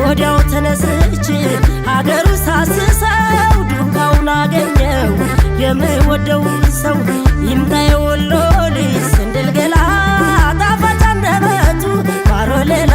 ወዲያው ተነስቼ ሀገሩ ሳስሰው ዱካውን አገኘው የምወደው ሰው ይምጣ የወሎ ልጅ ስንድል ገላ ጣፋጭ አንደበቱ ማሮ ሌላ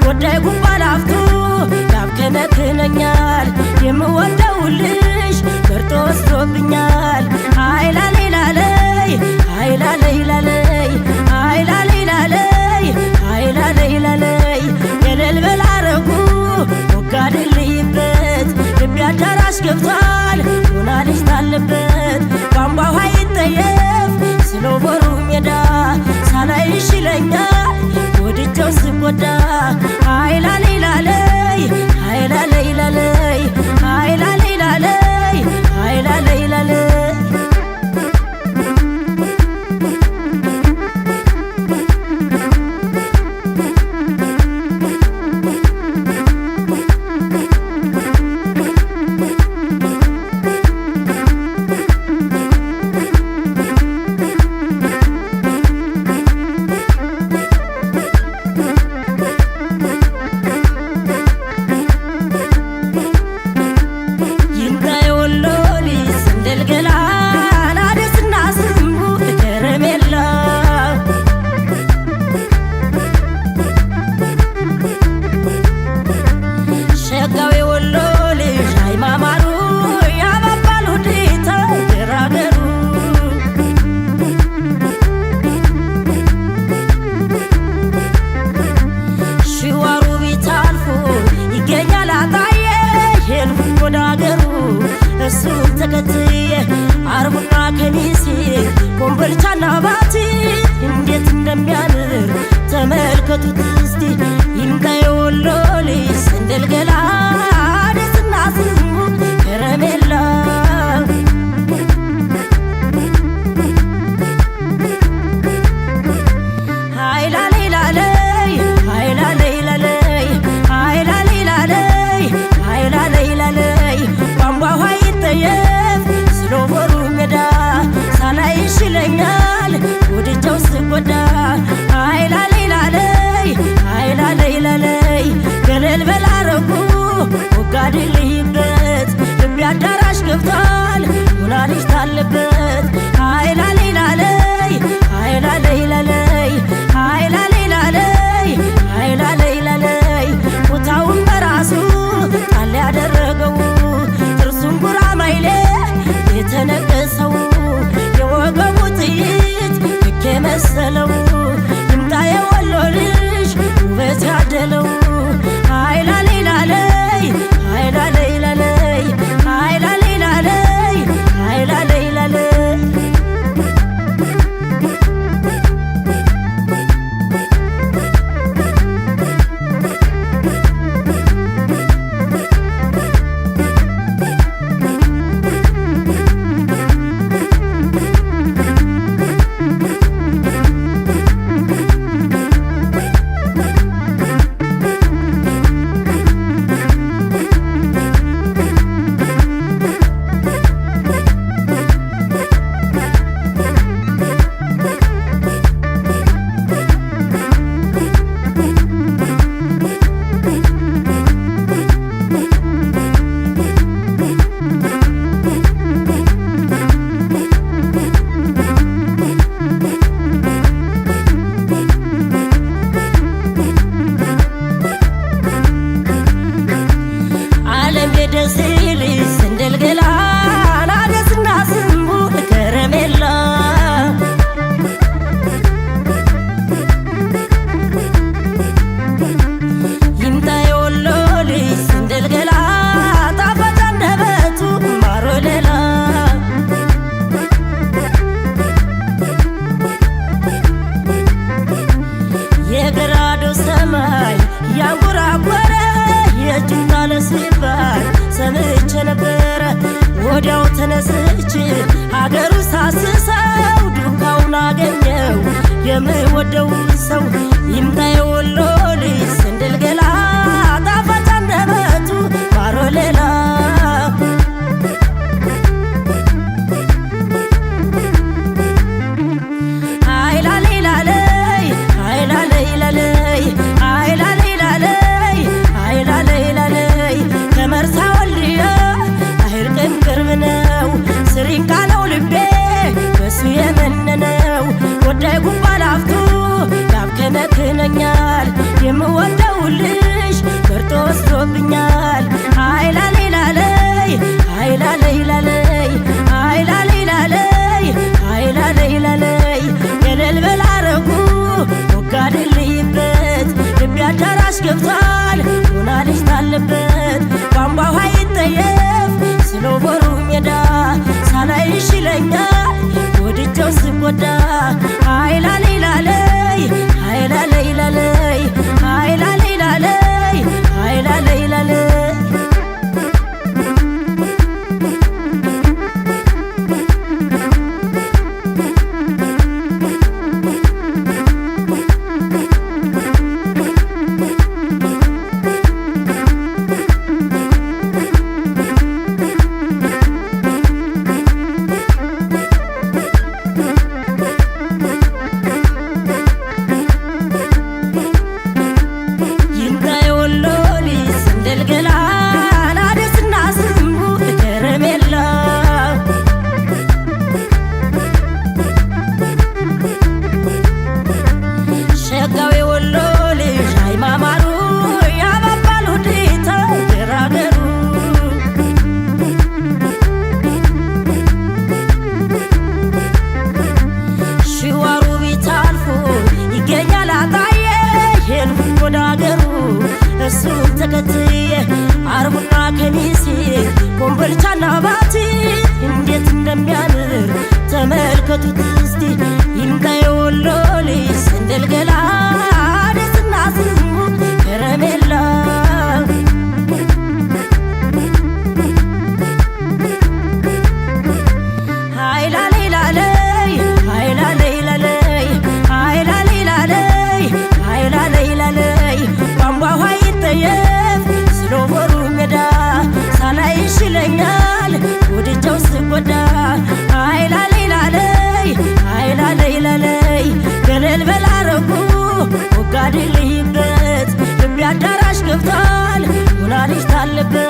ወዳይ ጉባላፍቱ ያብከነክነኛል የምወደው ልጅ መርጦ ወስዶብኛል አይላሌላለይ አይላሌላለይ አይላሌላለይ አይላሌላለይ የሌል በላረጉ ወጋድልይበት ልብ አዳራሽ ገብቷል ሆና ልጅ ታለበት ቧንቧው አይጠየፍ ስለወሩ ሜዳ ሳላይሽ ይለኛል ወድጀው ስጎዳ አይላሌላለይ አይላሌላለይ አይላሌላለይ አይላሌላለይ አርቡና ከሚሴ ኮምቦልቻና ባቲ እንዴት እንደሚያምር ተመልከቱት እስቲ ይምጣ የወሎ ልጅ ስንድል ገላ ደስና ስሙ ከረሜላ አይላሌላለይ አይላሌላለይ አይላሌላለይ አይላሌላለይ ቧንቧው አይጠየፍ ስለወሩ ሜዳ ሳላይሽ ይለኛል ወድጀው ስጎዳ አይላሌላለይ አይላሌላለይ ገለል በላረጉ ወጋድልይበት ልብ አዳራሽ ገብቷል ሆና ልጅ ታለበት አይላሌላለይ አይላሌላለይ አይላሌላለይ አይላሌላለይ ቦታውን በራሱ ጣል ያደረገው ጥርሱን ጉራማይሌ የተነቀሰው የወገቡ ጥይት ልክ የመሰለው ይምጣ የወሎ ልጅ ውበት ያደለው አይላሌላለይ አይላሌላለይ አይላሌላለይ አይላሌላለይ ወዲያው ተነስቼ ሀገሩ ሳስሰው ዱካውን አገኘው የምወደው ሰው ይምጣ የወሎ ልጅ ስንድል ገላ ጣፋጭ አንደበቱ ማሮ ሌላ ወዳይ ጉባላፍቱ ያብከነክነኛል የምወደው ልጅ መርጦ ወስዶብኛል አይላሌላለይ አይላሌላለይ አይላሌላለይ አይላሌላለይ የለል በላረጉ ወጋድልይበት ልቤ አዳራሽ ገብቷል ሆና ልጅ ታለበት ቧንቧ ውሃ ይጠየፍ ስለ ቦሩ ሜዳ ሳላይሽ ይለኛል ወድጀው ስጎዳ አይላሌላለይ አይላሌላለይ አይላሌላለይ አይላሌላለይ እሱን ተከትዬ አርቡና ከሚሴ ኮምቦልቻና ባቲ እንዴት እንደሚያምር ተመልከቱት እስቲ ይምጣ የወሎ ልጅ ስንድል ገላ ደስና ስሙ ከረሜላ አይላሌላለይ አይላሌላለይ አይላሌላለይ አይላሌላለይ ቧንቧ ውሃ ይጠየፍ ስለ ቦሩ ሜዳ ሳላይሽ ይለኛል ወድጀው ስጎዳ አይላሌላለይ አይላሌላለይ ገለል በላረጉ ወጋድልይበት ልቤ አዳራሽ ገብቷል ሆና ልጅ ታለበት